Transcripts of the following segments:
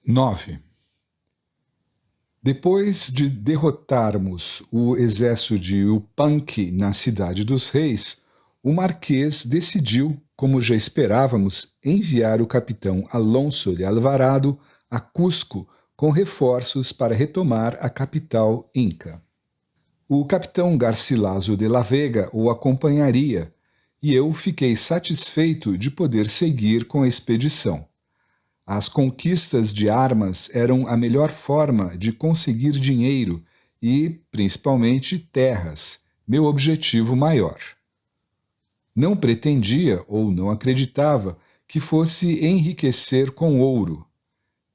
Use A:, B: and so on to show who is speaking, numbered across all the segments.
A: 9. Depois de derrotarmos o exército de Yupanqui na Cidade dos Reis, o Marquês decidiu, como já esperávamos, enviar o capitão Alonso de Alvarado a Cusco com reforços para retomar a capital inca. O capitão Garcilaso de la Vega o acompanharia, e eu fiquei satisfeito de poder seguir com a expedição. As conquistas de armas eram a melhor forma de conseguir dinheiro e, principalmente, terras, meu objetivo maior. Não pretendia ou não acreditava que fosse enriquecer com ouro.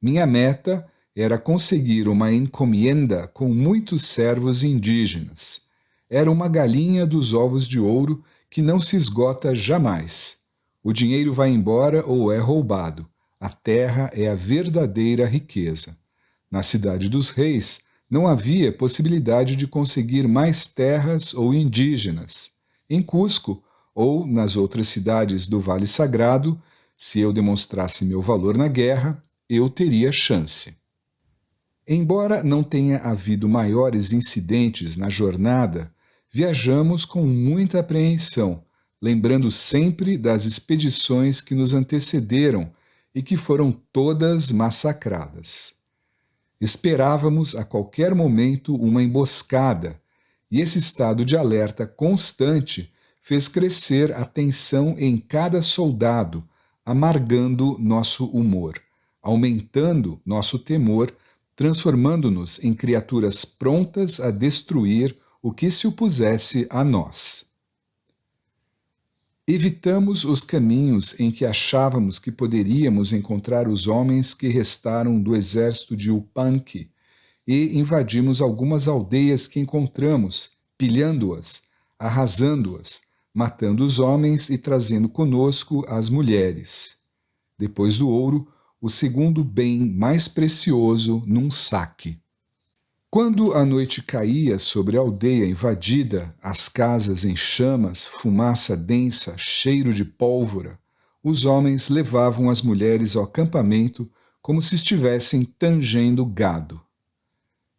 A: Minha meta era conseguir uma encomienda com muitos servos indígenas. Era uma galinha dos ovos de ouro que não se esgota jamais. O dinheiro vai embora ou é roubado. A terra é a verdadeira riqueza. Na Cidade dos Reis, não havia possibilidade de conseguir mais terras ou indígenas. Em Cusco, ou nas outras cidades do Vale Sagrado, se eu demonstrasse meu valor na guerra, eu teria chance. Embora não tenha havido maiores incidentes na jornada, viajamos com muita apreensão, lembrando sempre das expedições que nos antecederam e que foram todas massacradas. Esperávamos a qualquer momento uma emboscada, e esse estado de alerta constante fez crescer a tensão em cada soldado, amargando nosso humor, aumentando nosso temor, transformando-nos em criaturas prontas a destruir o que se opusesse a nós. Evitamos os caminhos em que achávamos que poderíamos encontrar os homens que restaram do exército de Yupanqui e invadimos algumas aldeias que encontramos, pilhando-as, arrasando-as, matando os homens e trazendo conosco as mulheres. Depois do ouro, o segundo bem mais precioso num saque. Quando a noite caía sobre a aldeia invadida, as casas em chamas, fumaça densa, cheiro de pólvora, os homens levavam as mulheres ao acampamento como se estivessem tangendo gado.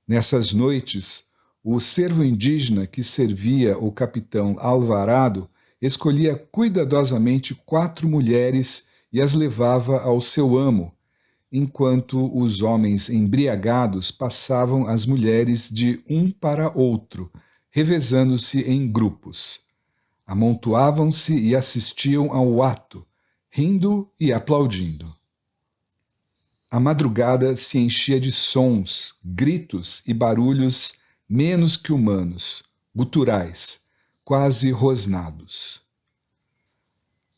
A: Nessas noites, o servo indígena que servia o capitão Alvarado escolhia cuidadosamente 4 mulheres e as levava ao seu amo, enquanto os homens embriagados passavam as mulheres de um para outro, revezando-se em grupos. Amontoavam-se e assistiam ao ato, rindo e aplaudindo. A madrugada se enchia de sons, gritos e barulhos menos que humanos, guturais, quase rosnados.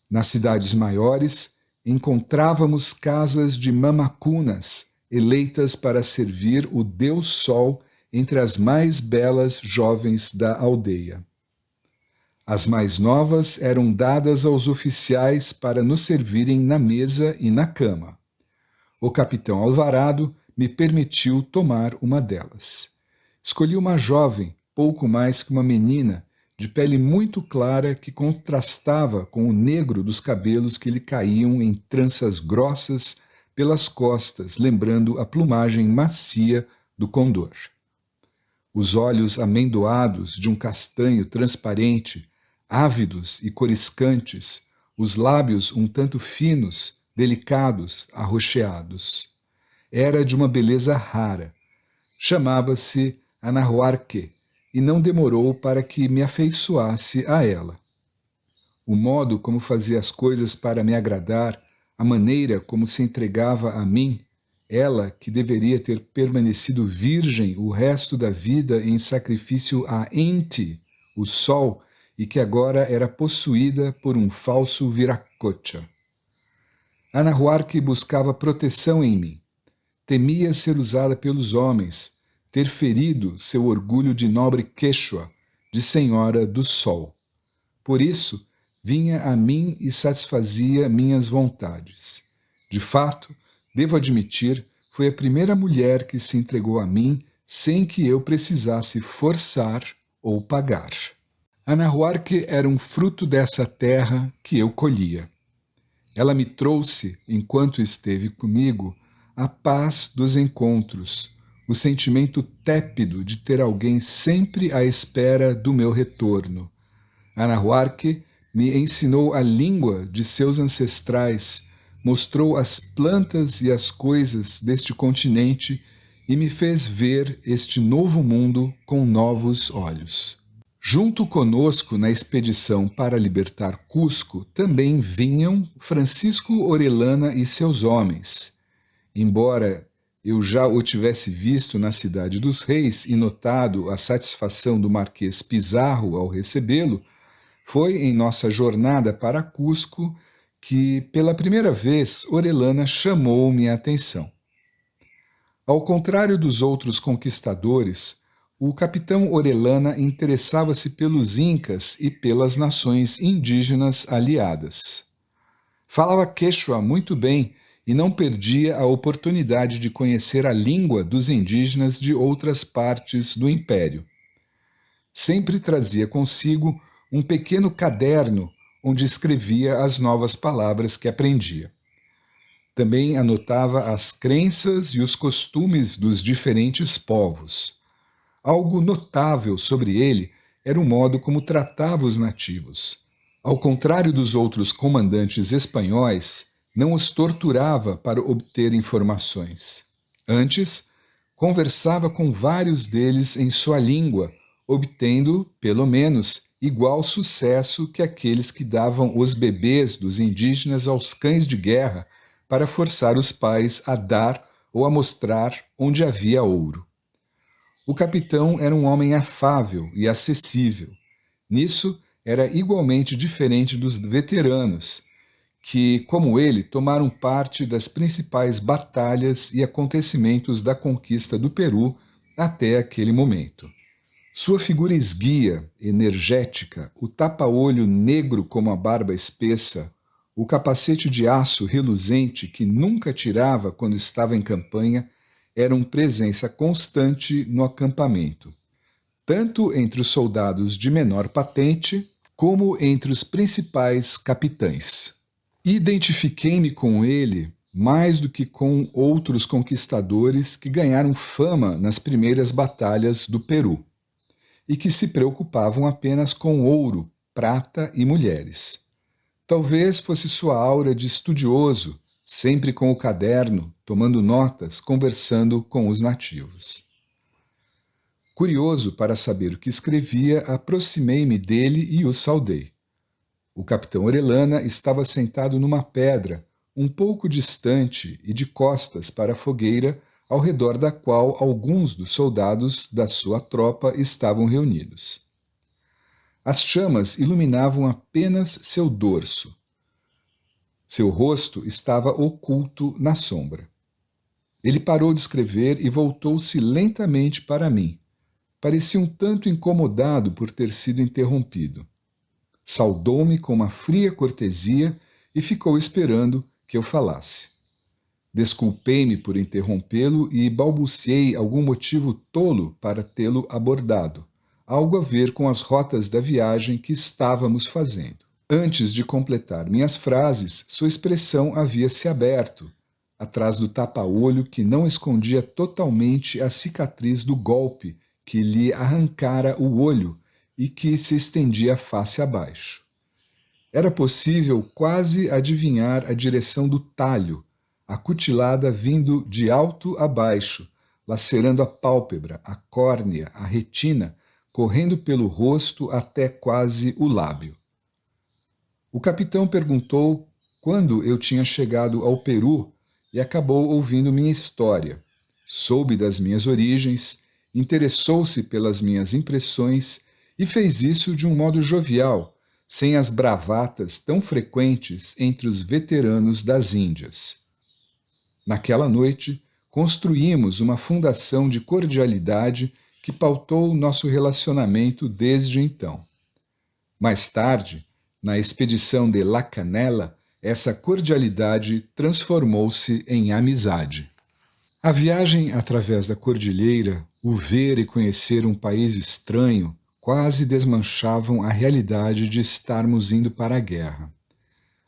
A: Nas cidades maiores, encontrávamos casas de mamacunas, eleitas para servir o Deus Sol entre as mais belas jovens da aldeia. As mais novas eram dadas aos oficiais para nos servirem na mesa e na cama. O capitão Alvarado me permitiu tomar uma delas. Escolhi uma jovem, pouco mais que uma menina, de pele muito clara que contrastava com o negro dos cabelos que lhe caíam em tranças grossas pelas costas, lembrando a plumagem macia do condor. Os olhos amendoados de um castanho transparente, ávidos e coriscantes, os lábios um tanto finos, delicados, arroxeados. Era de uma beleza rara. Chamava-se Anahuarque, e não demorou para que me afeiçoasse a ela. O modo como fazia as coisas para me agradar, a maneira como se entregava a mim, ela que deveria ter permanecido virgem o resto da vida em sacrifício a Inti, o sol, e que agora era possuída por um falso Viracocha. Anahuarque buscava proteção em mim. Temia ser usada pelos homens, ter ferido seu orgulho de nobre Quechua, de senhora do sol. Por isso, vinha a mim e satisfazia minhas vontades. De fato, devo admitir, foi a primeira mulher que se entregou a mim sem que eu precisasse forçar ou pagar. Anahuarque era um fruto dessa terra que eu colhia. Ela me trouxe, enquanto esteve comigo, a paz dos encontros, o sentimento tépido de ter alguém sempre à espera do meu retorno. Anahuarque me ensinou a língua de seus ancestrais, mostrou as plantas e as coisas deste continente e me fez ver este novo mundo com novos olhos. Junto conosco na expedição para libertar Cusco também vinham Francisco Orellana e seus homens. Embora eu já o tivesse visto na Cidade dos Reis e notado a satisfação do Marquês Pizarro ao recebê-lo, foi em nossa jornada para Cusco que, pela primeira vez, Orellana chamou minha atenção. Ao contrário dos outros conquistadores, o capitão Orellana interessava-se pelos incas e pelas nações indígenas aliadas. Falava quechua muito bem e não perdia a oportunidade de conhecer a língua dos indígenas de outras partes do império. Sempre trazia consigo um pequeno caderno onde escrevia as novas palavras que aprendia. Também anotava as crenças e os costumes dos diferentes povos. Algo notável sobre ele era o modo como tratava os nativos. Ao contrário dos outros comandantes espanhóis, não os torturava para obter informações. Antes, conversava com vários deles em sua língua, obtendo, pelo menos, igual sucesso que aqueles que davam os bebês dos indígenas aos cães de guerra para forçar os pais a dar ou a mostrar onde havia ouro. O capitão era um homem afável e acessível. Nisso, era igualmente diferente dos veteranos, que, como ele, tomaram parte das principais batalhas e acontecimentos da conquista do Peru até aquele momento. Sua figura esguia, energética, o tapa-olho negro como a barba espessa, o capacete de aço reluzente que nunca tirava quando estava em campanha, eram presença constante no acampamento, tanto entre os soldados de menor patente, como entre os principais capitães. Identifiquei-me com ele mais do que com outros conquistadores que ganharam fama nas primeiras batalhas do Peru, e que se preocupavam apenas com ouro, prata e mulheres. Talvez fosse sua aura de estudioso, sempre com o caderno, tomando notas, conversando com os nativos. Curioso para saber o que escrevia, aproximei-me dele e o saudei. O capitão Orellana estava sentado numa pedra, um pouco distante e de costas para a fogueira, ao redor da qual alguns dos soldados da sua tropa estavam reunidos. As chamas iluminavam apenas seu dorso. Seu rosto estava oculto na sombra. Ele parou de escrever e voltou-se lentamente para mim. Parecia um tanto incomodado por ter sido interrompido. Saudou-me com uma fria cortesia e ficou esperando que eu falasse. Desculpei-me por interrompê-lo e balbuciei algum motivo tolo para tê-lo abordado, algo a ver com as rotas da viagem que estávamos fazendo. Antes de completar minhas frases, sua expressão havia se aberto, atrás do tapa-olho que não escondia totalmente a cicatriz do golpe que lhe arrancara o olho e que se estendia face abaixo. Era possível quase adivinhar a direção do talho, a cutilada vindo de alto a baixo, lacerando a pálpebra, a córnea, a retina, correndo pelo rosto até quase o lábio. O capitão perguntou quando eu tinha chegado ao Peru e acabou ouvindo minha história. Soube das minhas origens, interessou-se pelas minhas impressões e fez isso de um modo jovial, sem as bravatas tão frequentes entre os veteranos das Índias. Naquela noite, construímos uma fundação de cordialidade que pautou nosso relacionamento desde então. Mais tarde, na expedição de La Canela, essa cordialidade transformou-se em amizade. A viagem através da cordilheira, o ver e conhecer um país estranho, quase desmanchavam a realidade de estarmos indo para a guerra.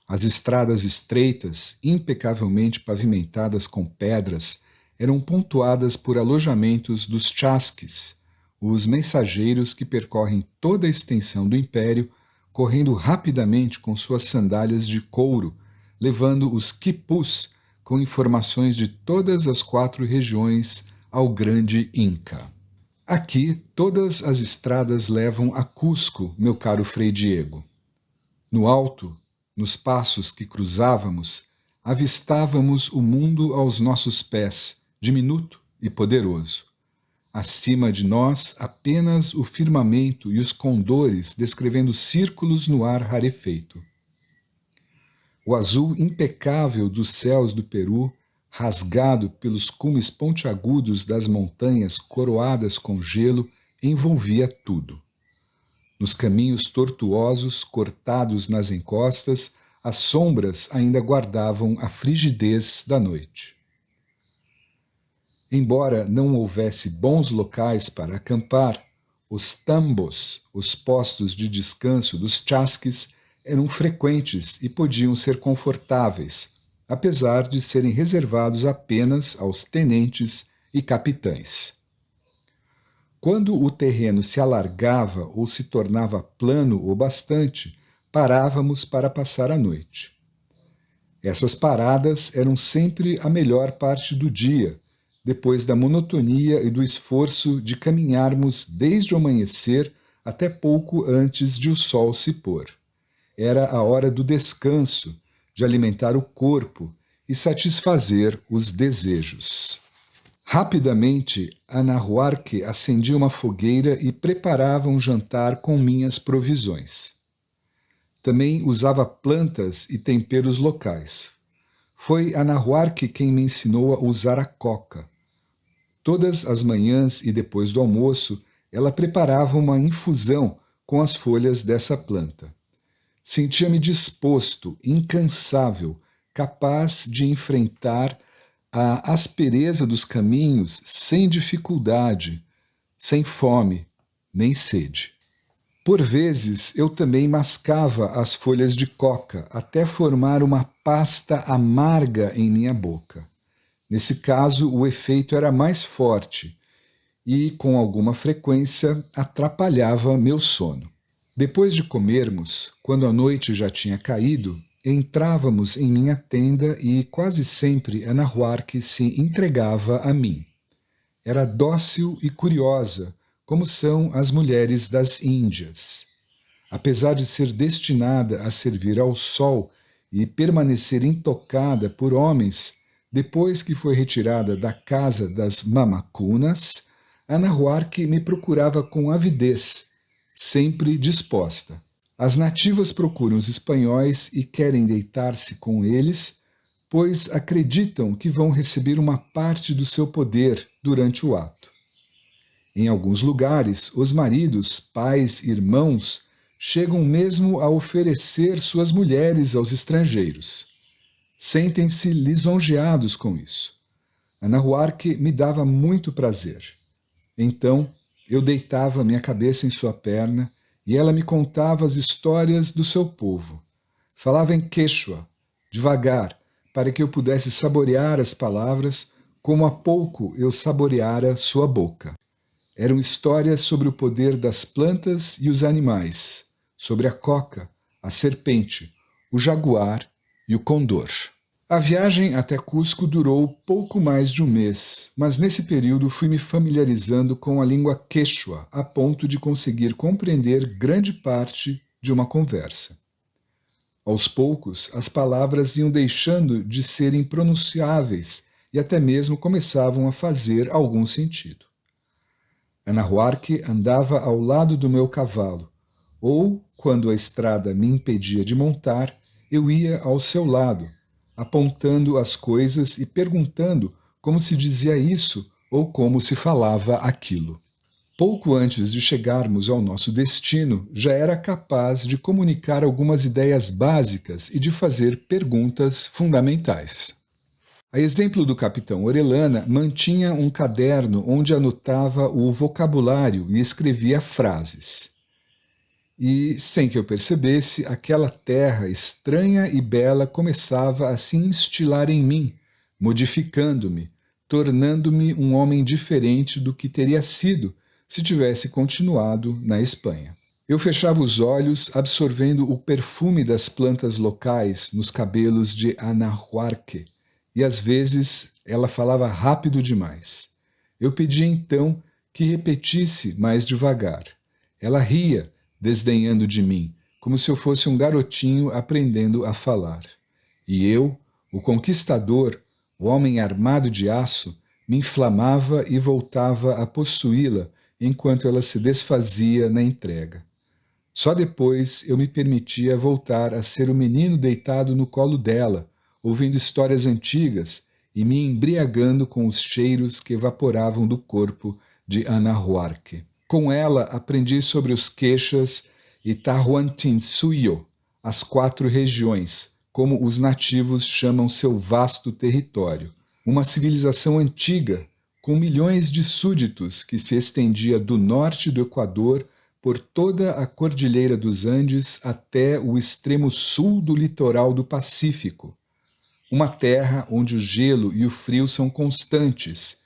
A: As estradas estreitas, impecavelmente pavimentadas com pedras, eram pontuadas por alojamentos dos chasquis, os mensageiros que percorrem toda a extensão do império, correndo rapidamente com suas sandálias de couro, levando os quipus com informações de todas as 4 regiões ao grande Inca. Aqui, todas as estradas levam a Cusco, meu caro Frei Diego. No alto, nos passos que cruzávamos, avistávamos o mundo aos nossos pés, diminuto e poderoso. Acima de nós, apenas o firmamento e os condores descrevendo círculos no ar rarefeito. O azul impecável dos céus do Peru, rasgado pelos cumes pontiagudos das montanhas coroadas com gelo, envolvia tudo. Nos caminhos tortuosos, cortados nas encostas, as sombras ainda guardavam a frigidez da noite. Embora não houvesse bons locais para acampar, os tambos, os postos de descanso dos chasquis, eram frequentes e podiam ser confortáveis, apesar de serem reservados apenas aos tenentes e capitães. Quando o terreno se alargava ou se tornava plano o bastante, parávamos para passar a noite. Essas paradas eram sempre a melhor parte do dia, depois da monotonia e do esforço de caminharmos desde o amanhecer até pouco antes de o sol se pôr. Era a hora do descanso, de alimentar o corpo e satisfazer os desejos. Rapidamente, Anahuarque acendia uma fogueira e preparava um jantar com minhas provisões. Também usava plantas e temperos locais. Foi Anahuarque quem me ensinou a usar a coca. Todas as manhãs e depois do almoço, ela preparava uma infusão com as folhas dessa planta. Sentia-me disposto, incansável, capaz de enfrentar a aspereza dos caminhos sem dificuldade, sem fome, nem sede. Por vezes, eu também mascava as folhas de coca até formar uma pasta amarga em minha boca. Nesse caso, o efeito era mais forte e, com alguma frequência, atrapalhava meu sono. Depois de comermos, quando a noite já tinha caído, entrávamos em minha tenda e quase sempre Anahuarque se entregava a mim. Era dócil e curiosa, como são as mulheres das Índias. Apesar de ser destinada a servir ao sol e permanecer intocada por homens, depois que foi retirada da casa das mamacunas, Anahuarque me procurava com avidez, sempre disposta. As nativas procuram os espanhóis e querem deitar-se com eles, pois acreditam que vão receber uma parte do seu poder durante o ato. Em alguns lugares, os maridos, pais, irmãos chegam mesmo a oferecer suas mulheres aos estrangeiros. Sentem-se lisonjeados com isso. Anahuarque me dava muito prazer. Então, eu deitava minha cabeça em sua perna e ela me contava as histórias do seu povo. Falava em quechua, devagar, para que eu pudesse saborear as palavras como há pouco eu saboreara sua boca. Eram histórias sobre o poder das plantas e os animais, sobre a coca, a serpente, o jaguar e o condor. A viagem até Cusco durou pouco mais de um mês, mas nesse período fui me familiarizando com a língua quechua a ponto de conseguir compreender grande parte de uma conversa. Aos poucos, as palavras iam deixando de serem pronunciáveis e até mesmo começavam a fazer algum sentido. Anahuarque andava ao lado do meu cavalo, ou, quando a estrada me impedia de montar, eu ia ao seu lado, apontando as coisas e perguntando como se dizia isso ou como se falava aquilo. Pouco antes de chegarmos ao nosso destino, já era capaz de comunicar algumas ideias básicas e de fazer perguntas fundamentais. A exemplo do capitão Orellana, mantinha um caderno onde anotava o vocabulário e escrevia frases. E, sem que eu percebesse, aquela terra estranha e bela começava a se instilar em mim, modificando-me, tornando-me um homem diferente do que teria sido se tivesse continuado na Espanha. Eu fechava os olhos, absorvendo o perfume das plantas locais nos cabelos de Ana Huarque, e às vezes ela falava rápido demais. Eu pedia então que repetisse mais devagar. Ela ria, desdenhando de mim, como se eu fosse um garotinho aprendendo a falar. E eu, o conquistador, o homem armado de aço, me inflamava e voltava a possuí-la enquanto ela se desfazia na entrega. Só depois eu me permitia voltar a ser o menino deitado no colo dela, ouvindo histórias antigas e me embriagando com os cheiros que evaporavam do corpo de Ana Huarque. Com ela aprendi sobre os queixas e Tahuantinsuyo, as 4 regiões, como os nativos chamam seu vasto território, uma civilização antiga, com milhões de súditos que se estendia do norte do Equador por toda a Cordilheira dos Andes até o extremo sul do litoral do Pacífico, uma terra onde o gelo e o frio são constantes,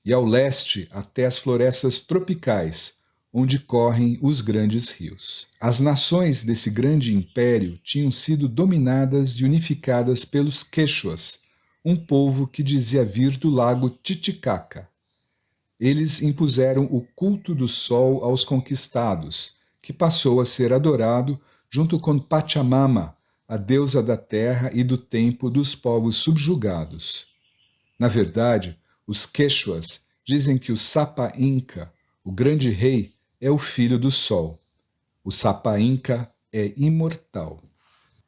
A: e ao leste até as florestas tropicais, onde correm os grandes rios. As nações desse grande império tinham sido dominadas e unificadas pelos quechuas, um povo que dizia vir do lago Titicaca. Eles impuseram o culto do sol aos conquistados, que passou a ser adorado junto com Pachamama, a deusa da terra e do tempo dos povos subjugados. Na verdade, os quechuas dizem que o Sapa Inca, o grande rei, é o filho do sol. O Sapa Inca é imortal.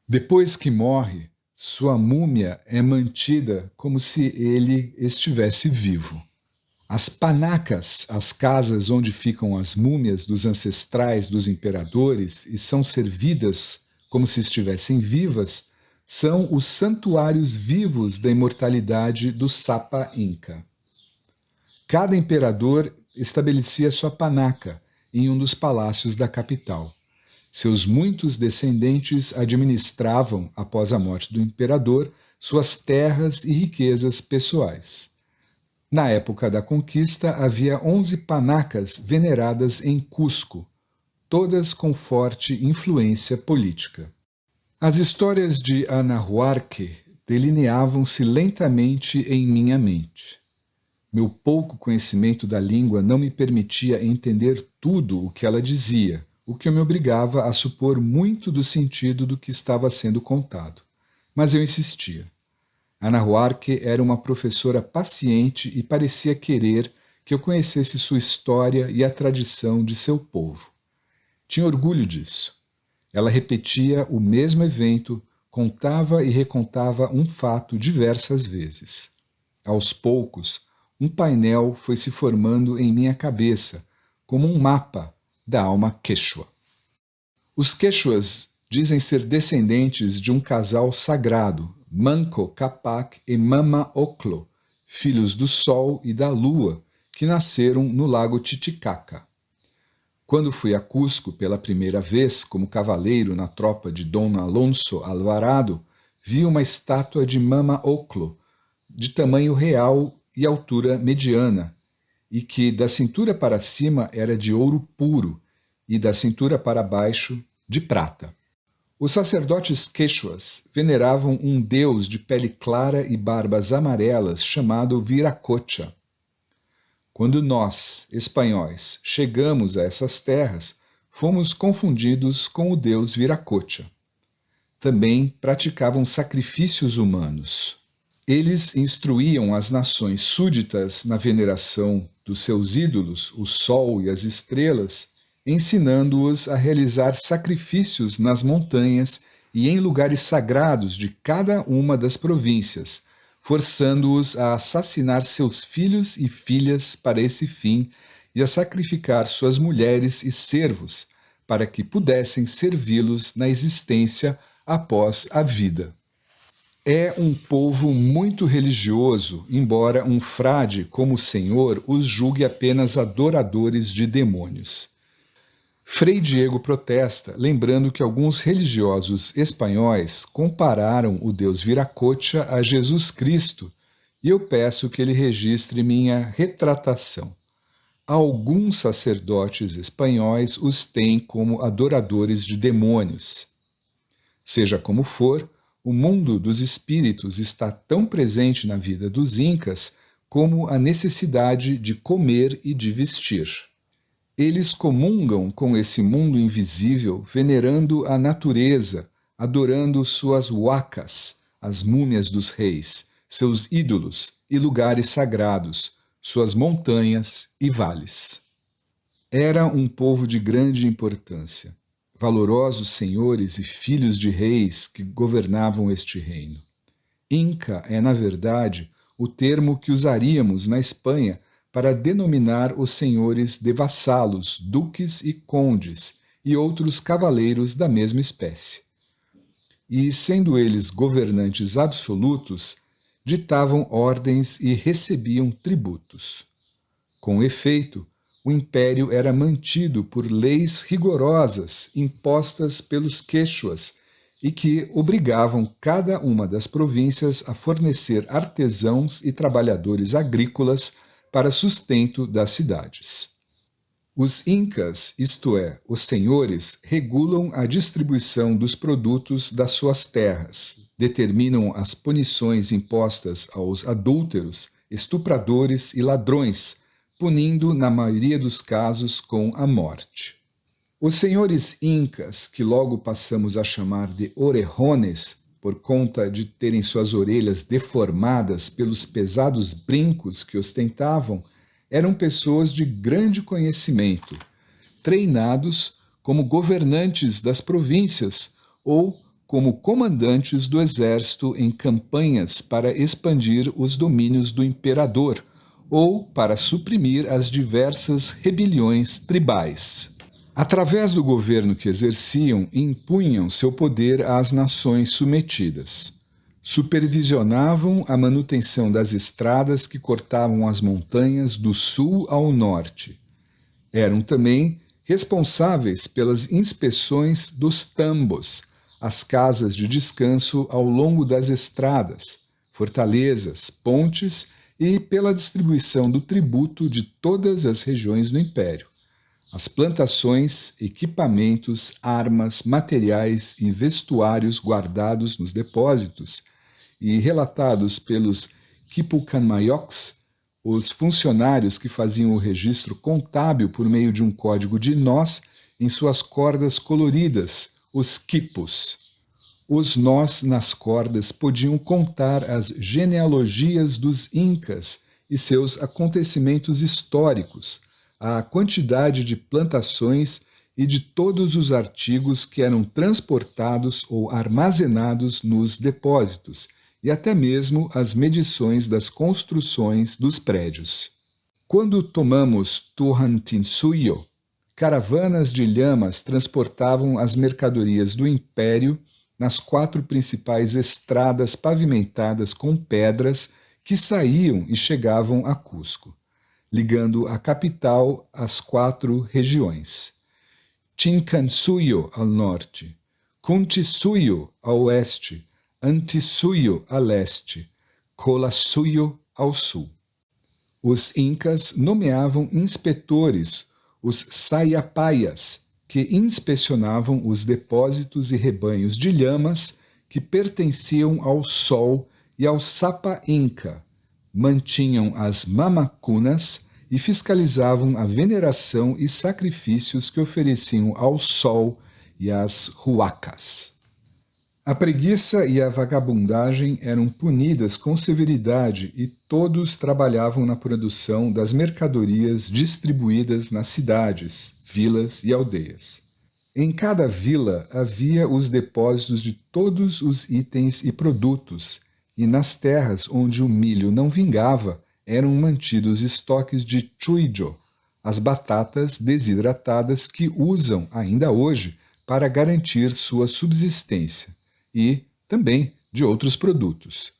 A: Depois que morre, sua múmia é mantida como se ele estivesse vivo. As panacas, as casas onde ficam as múmias dos ancestrais dos imperadores e são servidas como se estivessem vivas, são os santuários vivos da imortalidade do Sapa Inca. Cada imperador estabelecia sua panaca em um dos palácios da capital. Seus muitos descendentes administravam, após a morte do imperador, suas terras e riquezas pessoais. Na época da conquista, havia 11 panacas veneradas em Cusco, todas com forte influência política. As histórias de Ana Huarque delineavam-se lentamente em minha mente. Meu pouco conhecimento da língua não me permitia entender tudo o que ela dizia, o que me obrigava a supor muito do sentido do que estava sendo contado. Mas eu insistia. Ana Huarque era uma professora paciente e parecia querer que eu conhecesse sua história e a tradição de seu povo. Tinha orgulho disso. Ela repetia o mesmo evento, contava e recontava um fato diversas vezes. Aos poucos, um painel foi se formando em minha cabeça, como um mapa da alma quechua. Os quechuas dizem ser descendentes de um casal sagrado, Manco Cápac e Mama Ocllo, filhos do Sol e da Lua, que nasceram no lago Titicaca. Quando fui a Cusco pela primeira vez como cavaleiro na tropa de Dom Alonso Alvarado, vi uma estátua de Mama Ocllo, de tamanho real e altura mediana, e que da cintura para cima era de ouro puro e da cintura para baixo de prata. Os sacerdotes quechuas veneravam um deus de pele clara e barbas amarelas chamado Viracocha. Quando nós, espanhóis, chegamos a essas terras, fomos confundidos com o deus Viracocha. Também praticavam sacrifícios humanos. Eles instruíam as nações súditas na veneração dos seus ídolos, o sol e as estrelas, ensinando-os a realizar sacrifícios nas montanhas e em lugares sagrados de cada uma das províncias, forçando-os a assassinar seus filhos e filhas para esse fim e a sacrificar suas mulheres e servos, para que pudessem servi-los na existência após a vida. É um povo muito religioso, embora um frade como o Senhor os julgue apenas adoradores de demônios. Frei Diego protesta, lembrando que alguns religiosos espanhóis compararam o deus Viracocha a Jesus Cristo, e eu peço que ele registre minha retratação. Alguns sacerdotes espanhóis os têm como adoradores de demônios. Seja como for, o mundo dos espíritos está tão presente na vida dos incas como a necessidade de comer e de vestir. Eles comungam com esse mundo invisível, venerando a natureza, adorando suas huacas, as múmias dos reis, seus ídolos e lugares sagrados, suas montanhas e vales. Era um povo de grande importância, valorosos senhores e filhos de reis que governavam este reino. Inca é, na verdade, o termo que usaríamos na Espanha para denominar os senhores de vassalos, duques e condes, e outros cavaleiros da mesma espécie. E, sendo eles governantes absolutos, ditavam ordens e recebiam tributos. Com efeito, o império era mantido por leis rigorosas impostas pelos quechuas e que obrigavam cada uma das províncias a fornecer artesãos e trabalhadores agrícolas para sustento das cidades. Os incas, isto é, os senhores, regulam a distribuição dos produtos das suas terras, determinam as punições impostas aos adúlteros, estupradores e ladrões, punindo, na maioria dos casos, com a morte. Os senhores incas, que logo passamos a chamar de orejones, por conta de terem suas orelhas deformadas pelos pesados brincos que ostentavam, eram pessoas de grande conhecimento, treinados como governantes das províncias ou como comandantes do exército em campanhas para expandir os domínios do imperador ou para suprimir as diversas rebeliões tribais. Através do governo que exerciam, impunham seu poder às nações submetidas. Supervisionavam a manutenção das estradas que cortavam as montanhas do sul ao norte. Eram também responsáveis pelas inspeções dos tambos, as casas de descanso ao longo das estradas, fortalezas, pontes e pela distribuição do tributo de todas as regiões do império. As plantações, equipamentos, armas, materiais e vestuários guardados nos depósitos e relatados pelos Quipucanmayocs, os funcionários que faziam o registro contábil por meio de um código de nós em suas cordas coloridas, os quipos. Os nós nas cordas podiam contar as genealogias dos incas e seus acontecimentos históricos, a quantidade de plantações e de todos os artigos que eram transportados ou armazenados nos depósitos, e até mesmo as medições das construções dos prédios. Quando tomamos Tuhantinsuyo, caravanas de lhamas transportavam as mercadorias do império nas 4 principais estradas pavimentadas com pedras que saíam e chegavam a Cusco, ligando a capital às 4 regiões. Chincansuyo ao norte, Cuntisuyo ao oeste, Antisuyo a leste, Colasuyo ao sul. Os incas nomeavam inspetores, os sayapaias, que inspecionavam os depósitos e rebanhos de lhamas que pertenciam ao sol e ao Sapa Inca, mantinham as mamacunas e fiscalizavam a veneração e sacrifícios que ofereciam ao sol e às huacas. A preguiça e a vagabundagem eram punidas com severidade e todos trabalhavam na produção das mercadorias distribuídas nas cidades, vilas e aldeias. Em cada vila havia os depósitos de todos os itens e produtos, e nas terras onde o milho não vingava eram mantidos estoques de chuijo, as batatas desidratadas que usam ainda hoje para garantir sua subsistência, e também de outros produtos.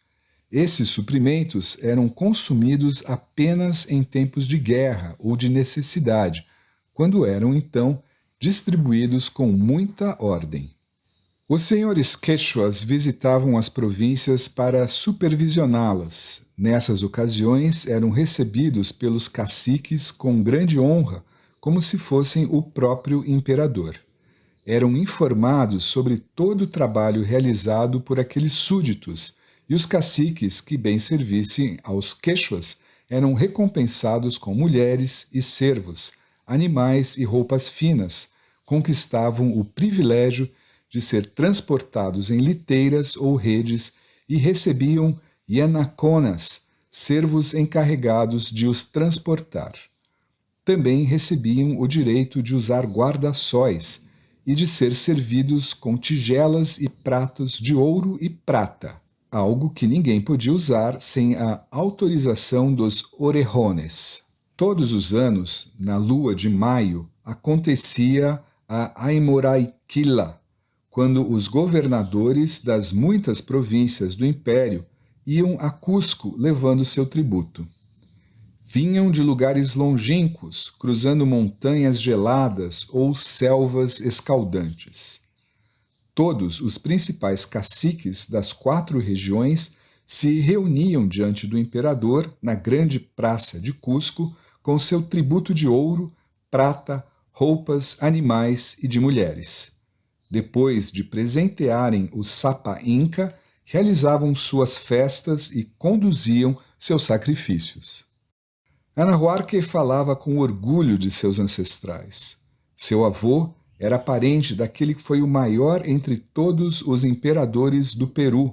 A: Esses suprimentos eram consumidos apenas em tempos de guerra ou de necessidade, quando eram então distribuídos com muita ordem. Os senhores quechuas visitavam as províncias para supervisioná-las. Nessas ocasiões, eram recebidos pelos caciques com grande honra, como se fossem o próprio imperador. Eram informados sobre todo o trabalho realizado por aqueles súditos, e os caciques que bem servissem aos quechuas eram recompensados com mulheres e servos, animais e roupas finas, conquistavam o privilégio de ser transportados em liteiras ou redes e recebiam yanaconas, servos encarregados de os transportar. Também recebiam o direito de usar guarda-sóis e de ser servidos com tigelas e pratos de ouro e prata, algo que ninguém podia usar sem a autorização dos orejones. Todos os anos, na lua de maio, acontecia a Aimoraiquila, quando os governadores das muitas províncias do império iam a Cusco levando seu tributo. Vinham de lugares longínquos, cruzando montanhas geladas ou selvas escaldantes. Todos os principais caciques das 4 regiões se reuniam diante do imperador na grande praça de Cusco com seu tributo de ouro, prata, roupas, animais e de mulheres. Depois de presentearem o Sapa Inca, realizavam suas festas e conduziam seus sacrifícios. Anahuarque falava com orgulho de seus ancestrais. Seu avô era parente daquele que foi o maior entre todos os imperadores do Peru,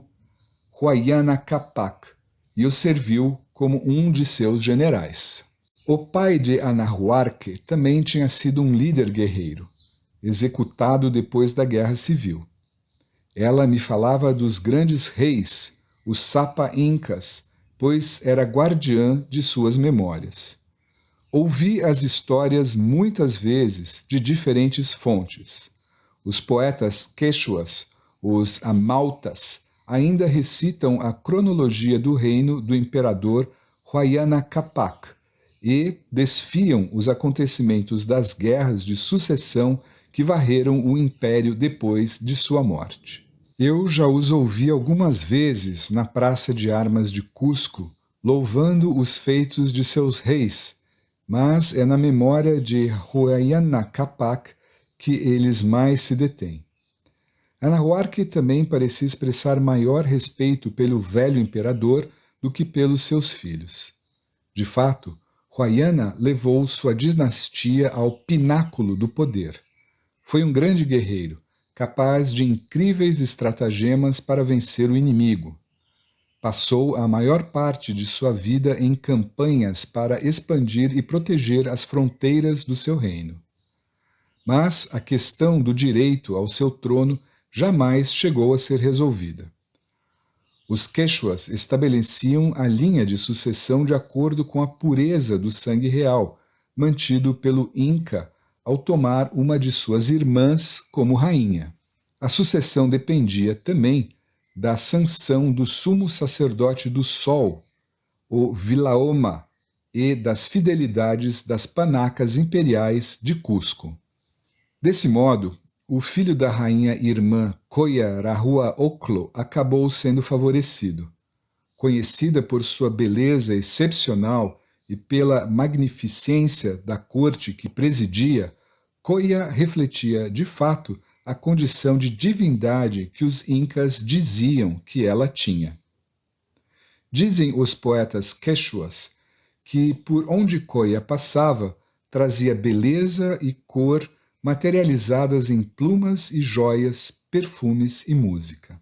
A: Huayna Capac, e o serviu como um de seus generais. O pai de Anahuarque também tinha sido um líder guerreiro, executado depois da Guerra Civil. Ela me falava dos grandes reis, os Sapa Incas, pois era guardiã de suas memórias. Ouvi as histórias muitas vezes de diferentes fontes. Os poetas quechuas, os amautas, ainda recitam a cronologia do reino do imperador Huayna Capac e desfiam os acontecimentos das guerras de sucessão que varreram o império depois de sua morte. Eu já os ouvi algumas vezes na Praça de Armas de Cusco, louvando os feitos de seus reis, mas é na memória de Huayna Capac que eles mais se detêm. Anahuarque também parecia expressar maior respeito pelo velho imperador do que pelos seus filhos. De fato, Huayna levou sua dinastia ao pináculo do poder. Foi um grande guerreiro, capaz de incríveis estratagemas para vencer o inimigo. Passou a maior parte de sua vida em campanhas para expandir e proteger as fronteiras do seu reino. Mas a questão do direito ao seu trono jamais chegou a ser resolvida. Os quechuas estabeleciam a linha de sucessão de acordo com a pureza do sangue real, mantido pelo Inca ao tomar uma de suas irmãs como rainha. A sucessão dependia também da sanção do sumo sacerdote do Sol, o Vilaoma, e das fidelidades das panacas imperiais de Cusco. Desse modo, o filho da rainha irmã Coya Rahua Oclo acabou sendo favorecido. Conhecida por sua beleza excepcional e pela magnificência da corte que presidia, Coya refletia, de fato, a condição de divindade que os incas diziam que ela tinha. Dizem os poetas quechuas que, por onde Coya passava, trazia beleza e cor materializadas em plumas e joias, perfumes e música.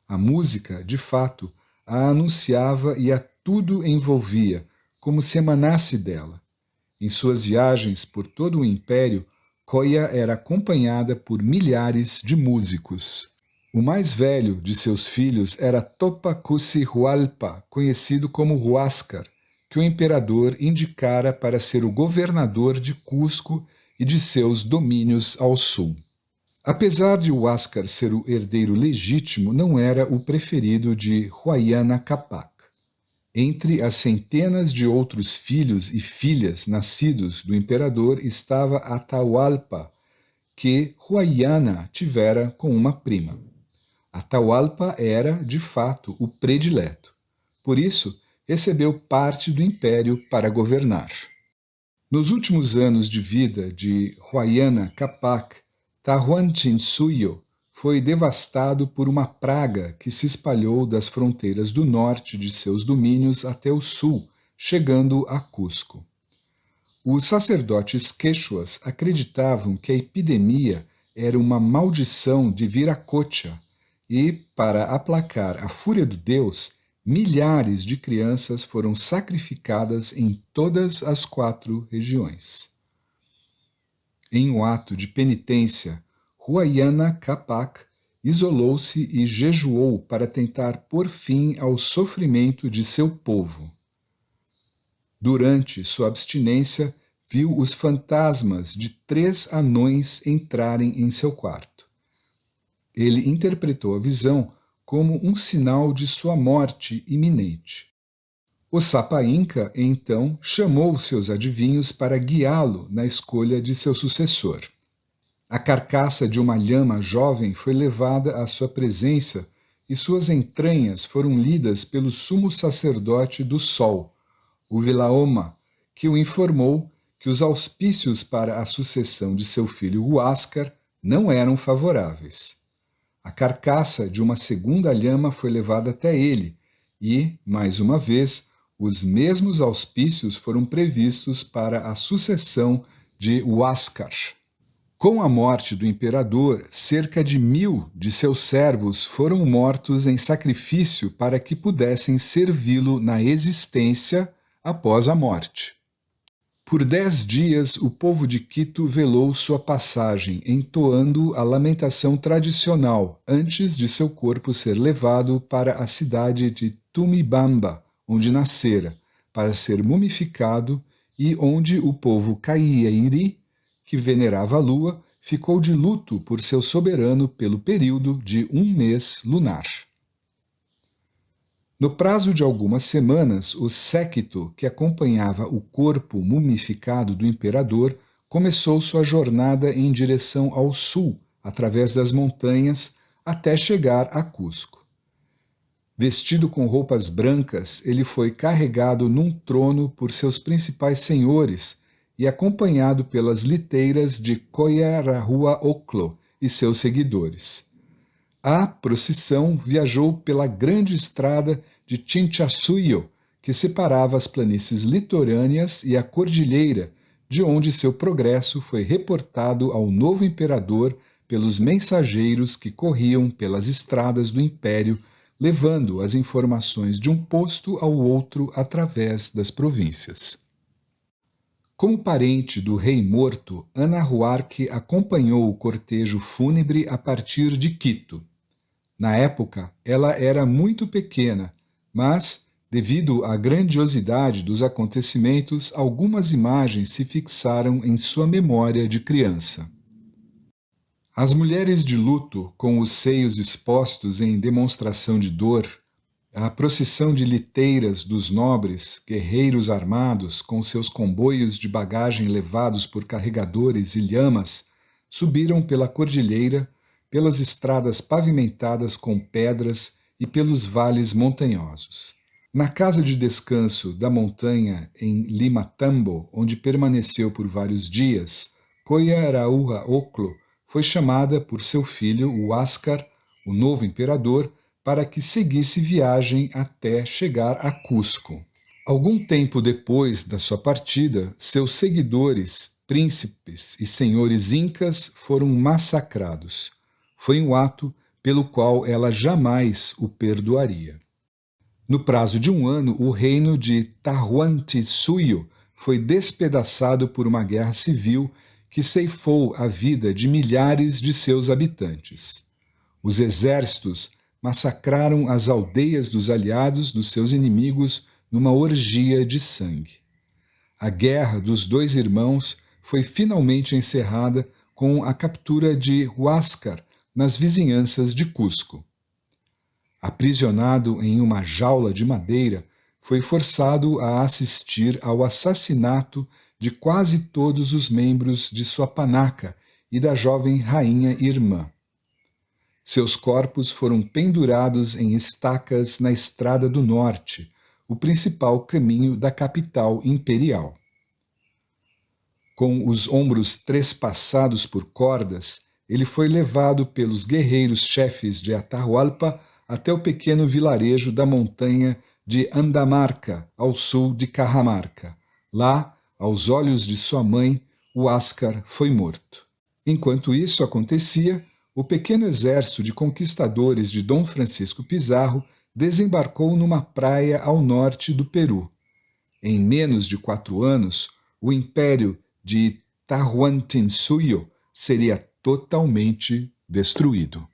A: A música, de fato, a anunciava e a tudo envolvia, como se emanasse dela. Em suas viagens por todo o império, Coya era acompanhada por milhares de músicos. O mais velho de seus filhos era Topacusi-Hualpa, conhecido como Huáscar, que o imperador indicara para ser o governador de Cusco e de seus domínios ao sul. Apesar de Huáscar ser o herdeiro legítimo, não era o preferido de Huayna Capac. Entre as centenas de outros filhos e filhas nascidos do imperador estava Atahualpa, que Huayana tivera com uma prima. Atahualpa era, de fato, o predileto. Por isso, recebeu parte do império para governar. Nos últimos anos de vida de Huayana Capac, Tahuantinsuyo foi devastado por uma praga que se espalhou das fronteiras do norte de seus domínios até o sul, chegando a Cusco. Os sacerdotes quechuas acreditavam que a epidemia era uma maldição de Viracocha e, para aplacar a fúria do deus, milhares de crianças foram sacrificadas em todas as 4 regiões. Em um ato de penitência, Huayana Capac isolou-se e jejuou para tentar pôr fim ao sofrimento de seu povo. Durante sua abstinência, viu os fantasmas de 3 anões entrarem em seu quarto. Ele interpretou a visão como um sinal de sua morte iminente. O Sapa Inca, então, chamou seus adivinhos para guiá-lo na escolha de seu sucessor. A carcaça de uma lhama jovem foi levada à sua presença e suas entranhas foram lidas pelo sumo sacerdote do Sol, o Vilaoma, que o informou que os auspícios para a sucessão de seu filho Huáscar não eram favoráveis. A carcaça de uma segunda lhama foi levada até ele e, mais uma vez, os mesmos auspícios foram previstos para a sucessão de Huáscar. Com a morte do imperador, cerca de 1000 de seus servos foram mortos em sacrifício para que pudessem servi-lo na existência após a morte. Por 10 dias, o povo de Quito velou sua passagem, entoando a lamentação tradicional antes de seu corpo ser levado para a cidade de Tumibamba, onde nascera, para ser mumificado e onde o povo Caieri, que venerava a lua, ficou de luto por seu soberano pelo período de 1 mês lunar. No prazo de algumas semanas, o séquito que acompanhava o corpo mumificado do imperador começou sua jornada em direção ao sul, através das montanhas, até chegar a Cusco. Vestido com roupas brancas, ele foi carregado num trono por seus principais senhores e acompanhado pelas liteiras de Coyarahua-Oclo e seus seguidores. A procissão viajou pela grande estrada de Chinchasuyo, que separava as planícies litorâneas e a cordilheira, de onde seu progresso foi reportado ao novo imperador pelos mensageiros que corriam pelas estradas do império, levando as informações de um posto ao outro através das províncias. Como parente do rei morto, Anahuac acompanhou o cortejo fúnebre a partir de Quito. Na época, ela era muito pequena, mas, devido à grandiosidade dos acontecimentos, algumas imagens se fixaram em sua memória de criança. As mulheres de luto, com os seios expostos em demonstração de dor, a procissão de liteiras dos nobres, guerreiros armados, com seus comboios de bagagem levados por carregadores e lhamas, subiram pela cordilheira, pelas estradas pavimentadas com pedras e pelos vales montanhosos. Na casa de descanso da montanha em Limatambo, onde permaneceu por vários dias, Coyarahua-Oclo foi chamada por seu filho, Huáscar, o novo imperador, para que seguisse viagem até chegar a Cusco. Algum tempo depois da sua partida, seus seguidores, príncipes e senhores incas foram massacrados. Foi um ato pelo qual ela jamais o perdoaria. No prazo de 1 ano, o reino de Tahuantinsuyo foi despedaçado por uma guerra civil que ceifou a vida de milhares de seus habitantes. Os exércitos massacraram as aldeias dos aliados dos seus inimigos numa orgia de sangue. A guerra dos 2 irmãos foi finalmente encerrada com a captura de Huáscar nas vizinhanças de Cusco. Aprisionado em uma jaula de madeira, foi forçado a assistir ao assassinato de quase todos os membros de sua panaca e da jovem rainha irmã. Seus corpos foram pendurados em estacas na Estrada do Norte, o principal caminho da capital imperial. Com os ombros trespassados por cordas, ele foi levado pelos guerreiros chefes de Atahualpa até o pequeno vilarejo da montanha de Andamarca, ao sul de Cajamarca. Lá, aos olhos de sua mãe, o Huáscar foi morto. Enquanto isso acontecia, o pequeno exército de conquistadores de Dom Francisco Pizarro desembarcou numa praia ao norte do Peru. Em menos de 4 anos, o império de Tahuantinsuyo seria totalmente destruído.